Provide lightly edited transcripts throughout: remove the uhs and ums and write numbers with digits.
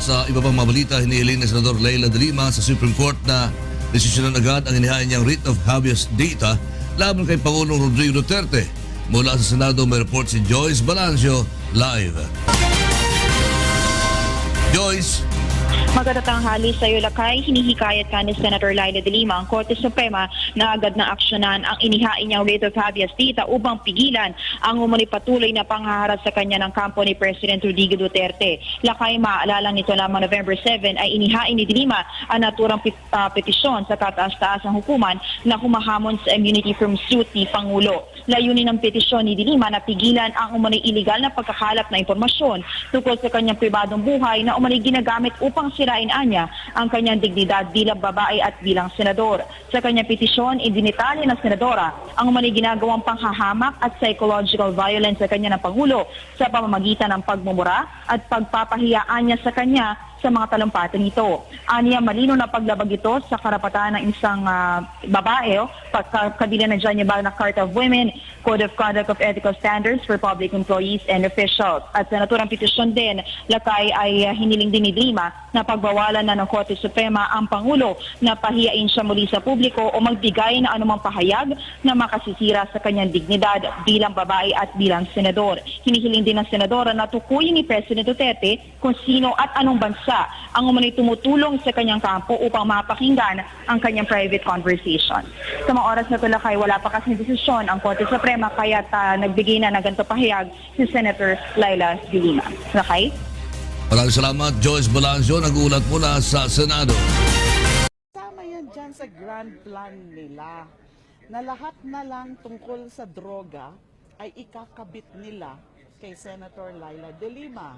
Sa iba pang mga balita, hinihiling ni Senador Leila de Lima sa Supreme Court na desisyonan agad ang inihain niyang writ of habeas data laban kay Pangulong Rodrigo Duterte. Mula sa Senado may report si Joyce Balancio live. Joyce. Magandang tanghali sa iyo, Lakay. Hinihikayat ka ni Senator Leila de Lima ang Korte Suprema na agad na aksyonan ang inihain niyang writ of habeas data upang pigilan ang umano'y patuloy na panghaharap sa kanya ng kampo ni President Rodrigo Duterte. Lakay, maaalala nito lamang November 7 ay inihain ni de Lima ang naturang petisyon sa kataas-taasang hukuman na humahamon sa immunity from suit ni Pangulo. Layunin ng petisyon ni de Lima na pigilan ang umano'y iligal na pagkakalap na impormasyon tungkol sa kanyang pribadong buhay na umano'y ginagamit upang sirain anya ang kanyang dignidad bilang babae at bilang senador. Sa kanyang petisyon, idinitalya ng senadora ang umano'y ginagawang panghahamak at psychological violence sa kanya ng Pangulo sa pamamagitan ng pagmumura at pagpapahiyaan niya sa kanya sa mga talumpati nito. Aniya, malino na paglabag ito sa karapatan ng isang babae, kabila na dyan yung na Carta of Women, Code of Conduct of Ethical Standards for Public Employees and Officials. At sa naturang petisyon din, Lakay, ay hiniling din ni Lima na pagbawalan na ng Korte Suprema ang Pangulo na pahiyain siya muli sa publiko o magbigay na anumang pahayag na makasisira sa kanyang dignidad bilang babae at bilang senador. Hinihiling din ng senadora na tukuyin ni President Duterte kung sino at anong bansa ang umano'y tumutulong sa kanyang kampo upang mapakinggan ang kanyang private conversation. Sa mga oras na tulakay, wala pa kasing desisyon ang Korte Suprema kaya nagbigay na ng ganito pahayag si Senator Leila de Lima. Lakay? Maraming salamat, Joyce Balancio, nag-uulat mula sa Senado. Tama yan dyan sa grand plan nila na lahat na lang tungkol sa droga ay ikakabit nila kay Senator Leila de Lima.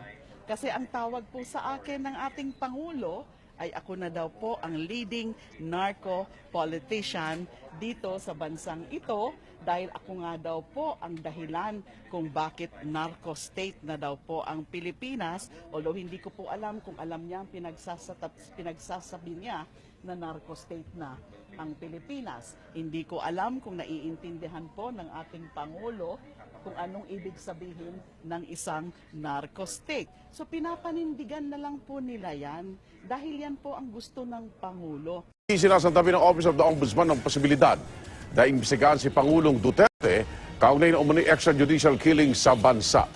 Kasi ang tawag po sa akin ng ating Pangulo ay ako na daw po ang leading narco politician dito sa bansang ito dahil ako nga daw po ang dahilan kung bakit narco state na daw po ang Pilipinas. Although hindi ko po alam kung alam niya ang pinagsasabi niya na narco state na ang Pilipinas. Hindi ko alam kung naiintindihan po ng ating Pangulo kung anong ibig sabihin ng isang narco state. So pinapanindigan na lang po nila yan dahil yan po ang gusto ng Pangulo. Sinasantabi ng Office of the Ombudsman ng posibilidad na imbestigahan si Pangulong Duterte kaugnay na umano'y extrajudicial killing sa bansa.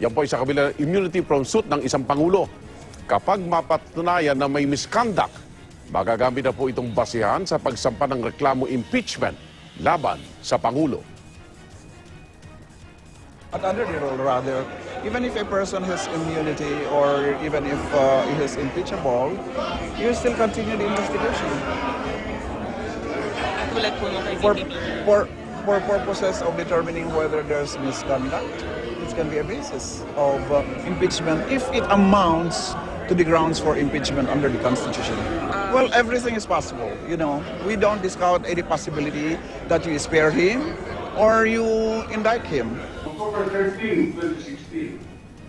Yan po ay sa kabila ng immunity from suit ng isang Pangulo. Kapag mapatunayan na may misconduct, magagamit na po itong basihan sa pagsampa ng reklamo impeachment laban sa Pangulo. But under the rule, rather, even if a person has immunity or even if he is impeachable, you still continue the investigation. For purposes of determining whether there's misconduct, it can be a basis of impeachment if it amounts to the grounds for impeachment under the Constitution. Well, everything is possible. You know, we don't discount any possibility that you spare him or you indict him. October 13, 2016,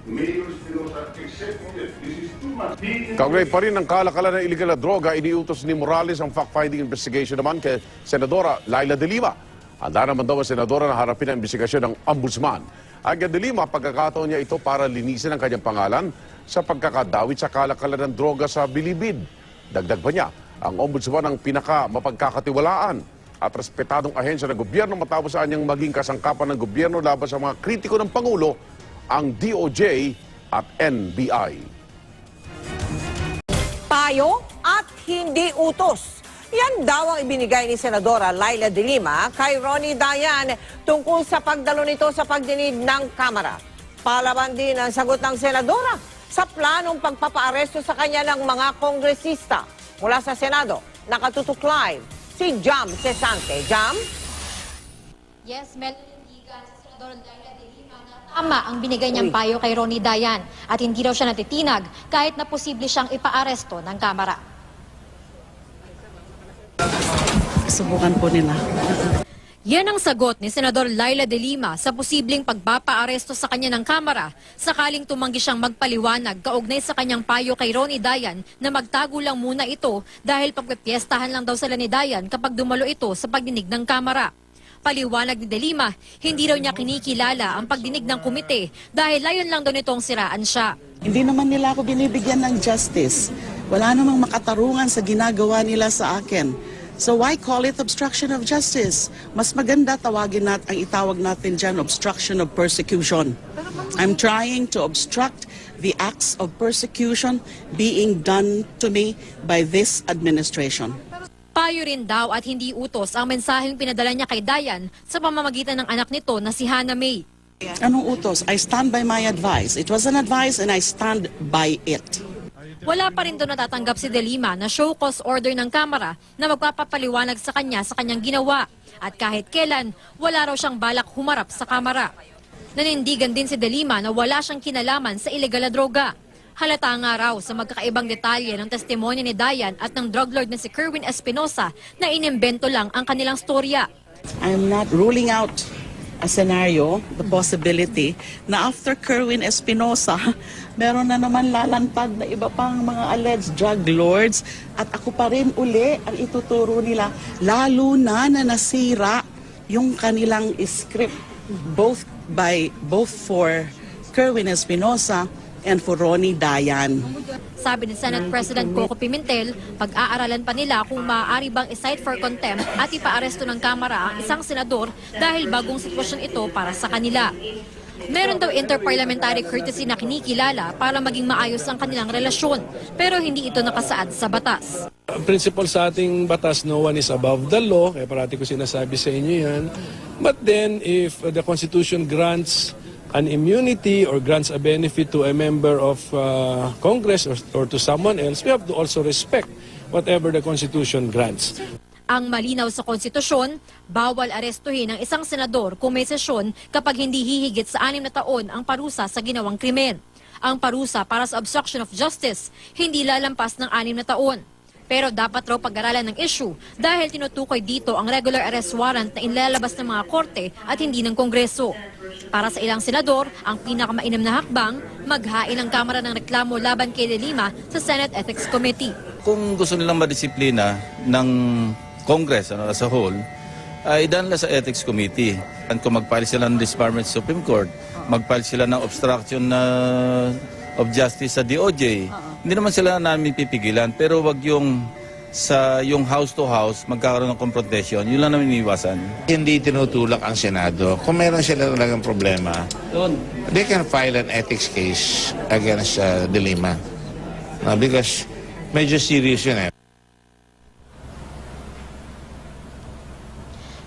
Mayor Espinosa accepted this is too much. Kaugnay pa rin ng kalakalan ng illegal na droga, iniutos ni Morales ang fact-finding investigation naman kay Senadora Leila de Lima. Handa naman daw ang Senadora na harapin ang investigasyon ng Ombudsman. Agad de Lima, pagkakataon niya ito para linisin ang kanyang pangalan sa pagkakadawit sa kalakalan ng droga sa Bilibid. Dagdag pa niya, ang Ombudsman ang pinaka-mapagkakatiwalaan at respetadong ahensya ng gobyerno matapos sa anyang maging kasangkapan ng gobyerno laban sa mga kritiko ng Pangulo, ang DOJ at NBI. Payo at hindi utos. Yan daw ang ibinigay ni Senadora Leila de Lima kay Ronnie Dayan tungkol sa pagdalo nito sa pagdinig ng Kamara. Palaban din ang sagot ng Senadora sa planong pagpapaaresto sa kanya ng mga kongresista. Mula sa Senado, nakatutok live si Jam Cesante. Jam? Yes, Melanie Giga, si Senador Leila de Lima na tama ang binigay niyang payo kay Ronnie Dayan at hindi raw siya natitinag kahit na posible siyang ipaaresto ng Kamara. Subukan po nila. Yan ang sagot ni Senador Leila de Lima sa posibleng pagpapaaresto sa kanya ng Kamara sakaling tumanggi siyang magpaliwanag kaugnay sa kanyang payo kay Ronnie Dayan na magtago lang muna ito dahil pagpipiestahan lang daw sila ni Dayan kapag dumalo ito sa pagdinig ng Kamara. Paliwanag ni De Lima, hindi raw niya kinikilala ang pagdinig ng komite dahil layon lang daw nitong siraan siya. Hindi naman nila ako binibigyan ng justice. Wala namang makatarungan sa ginagawa nila sa akin. So why call it obstruction of justice? Mas maganda tawagin ang itawag natin dyan obstruction of persecution. I'm trying to obstruct the acts of persecution being done to me by this administration. Payo rin daw at hindi utos ang mensaheng pinadala niya kay Dayan sa pamamagitan ng anak nito na si Hannah May. Anong utos? I stand by my advice. It was an advice and I stand by it. Wala pa rin daw natatanggap si De Lima na show cause order ng Kamara na magpapapaliwanag sa kanyang ginawa. At kahit kailan, wala raw siyang balak humarap sa Kamara. Nanindigan din si De Lima na wala siyang kinalaman sa ilegal na droga. Halata nga raw sa magkakaibang detalye ng testimonya ni Dayan at ng drug lord na si Kerwin Espinosa na inimbento lang ang kanilang storya. I'm not ruling out a scenario, the possibility, na after Kerwin Espinosa, meron na naman lalantad na iba pang mga alleged drug lords at ako pa rin uli ang ituturo nila, lalo na nasira yung kanilang script both for Kerwin Espinosa and for Ronnie Dayan. Sabi ni Senate President Coco Pimentel, pag-aaralan pa nila kung maaari bang i-cite for contempt at ipaaresto ng Kamara ang isang senador dahil bagong sitwasyon ito para sa kanila. Meron daw interparliamentary courtesy na kinikilala para maging maayos ang kanilang relasyon, pero hindi ito nakasaad sa batas. Ang principle sa ating batas, no one is above the law, kaya parati ko sinasabi sa inyo yan. But then, if the Constitution grants an immunity or grants a benefit to a member of Congress or to someone else, we have to also respect whatever the Constitution grants. Ang malinaw sa konstitusyon, bawal arestuhin ang isang senador kung may sesyon kapag hindi hihigit sa 6 na taon ang parusa sa ginawang krimen. Ang parusa para sa obstruction of justice, hindi lalampas ng 6 na taon. Pero dapat raw pag-aralan ng issue dahil tinutukoy dito ang regular arrest warrant na inlalabas ng mga korte at hindi ng Kongreso. Para sa ilang senador, ang pinakamainam na hakbang, maghain ang Kamara ng reklamo laban kay De Lima sa Senate Ethics Committee. Kung gusto nilang madisiplina ng Congress as a whole, ay idanla sa Ethics Committee. At kung mag-file sila ng disbarment sa Supreme Court, mag-file sila ng obstruction of justice sa DOJ, hindi naman sila namin pipigilan. Pero wag yung house to house, magkakaroon ng confrontation, yun lang namin iniwasan. Hindi tinutulak ang Senado. Kung meron sila talagang problema, they can file an ethics case against De Lima. Because medyo serious yun eh.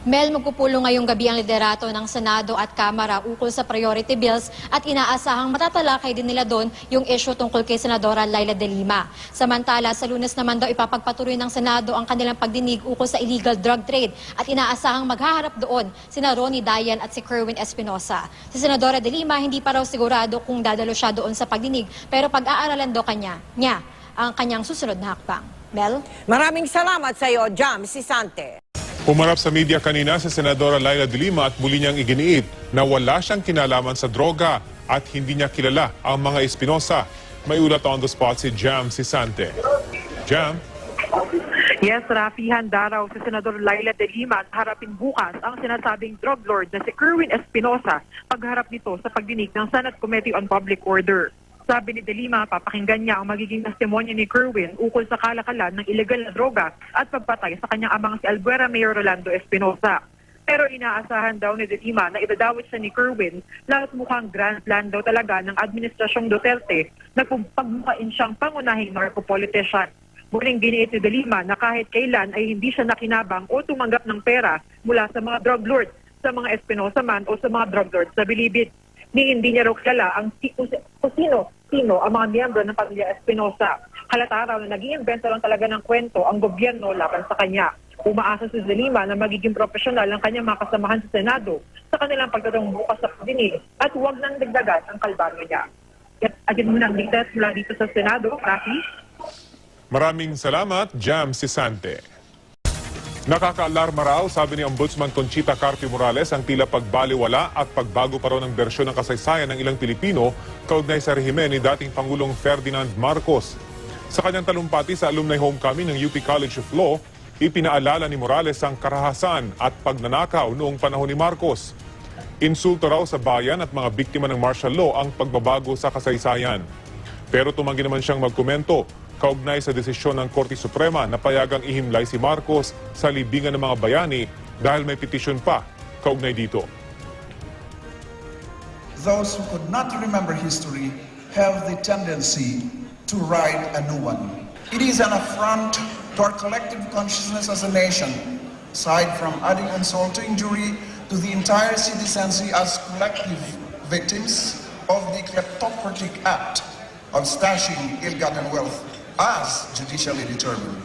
Mel, magpupulo ngayong gabi ang liderato ng Senado at Kamara ukol sa priority bills at inaasahang matatalakay din nila doon yung issue tungkol kay Senadora Laila De Lima. Samantala, sa Lunes naman daw ipapagpatuloy ng Senado ang kanilang pagdinig ukol sa illegal drug trade at inaasahang maghaharap doon sina Ronnie Dayan at si Kerwin Espinosa. Si Senadora De Lima hindi pa raw sigurado kung dadalo siya doon sa pagdinig pero pag-aaralan daw niya ang kanyang susunod na hakbang. Mel? Maraming salamat sa iyo, Jam Sisante. Humarap sa media kanina si Senadora Laila De Lima at muli niyang iginiit na wala siyang kinalaman sa droga at hindi niya kilala ang mga Espinosa. May ulat on the spot si Jam Sisante. Jam? Yes, Rafi, handa raw si Senador Laila De Lima at harapin bukas ang sinasabing drug lord na si Kerwin Espinosa pagharap nito sa pagdinig ng Senate Committee on Public Order. Sabi ni De Lima, papakinggan niya ang magiging testimonya ni Kerwin ukol sa kalakalan ng ilegal na droga at pagpatay sa kanyang amang si Albuera Mayor Rolando Espinosa. Pero inaasahan daw ni De Lima na idadawit siya ni Kerwin lalo't mukhang grand plan daw talaga ng Administrasyong Duterte na pagmukain siyang pangunahing narco-politician. Muling giniit ni De Lima na kahit kailan ay hindi siya nakinabang o tumanggap ng pera mula sa mga drug lords, sa mga Espinosa man o sa mga drug lords sa Bilibid. Hindi niya raw kilala ang sino ang mga miyembro ng pamilya Espinosa. Halata raw na nag-iimbento lang talaga ng kwento ang gobyerno laban sa kanya. Umaasa si De Lima na magiging profesional ang kanyang mga kasamahan sa Senado sa kanilang pagdating bukas sa pagdinig at huwag nang dagdagan ang kalbaryo niya. Agad muna ang diktat mula dito sa Senado, Rafi. Maraming salamat, Jam Sisante. Nakaka-alarma raw, sabi ni Ombudsman Conchita Carpio Morales, ang tila pagbaliwala at pagbago pa raw ng bersyon ng kasaysayan ng ilang Pilipino kaugnay sa rehimen ni dating Pangulong Ferdinand Marcos. Sa kanyang talumpati sa alumni homecoming ng UP College of Law, Ipinaalala ni Morales ang karahasan at pagnanakaw noong panahon ni Marcos. Insulto raw sa bayan at mga biktima ng martial law ang pagbabago sa kasaysayan. Pero tumanggi naman siyang magkomento kaugnay sa desisyon ng Korte Suprema na payagang ihimlay si Marcos sa libingan ng mga bayani dahil may petisyon pa kaugnay dito. Those who could not remember history have the tendency to write a new one. It is an affront to our collective consciousness as a nation, aside from adding insult to injury to the entire citizenry as collective victims of the kleptocratic act of stashing ill-gotten wealth as judicially determined.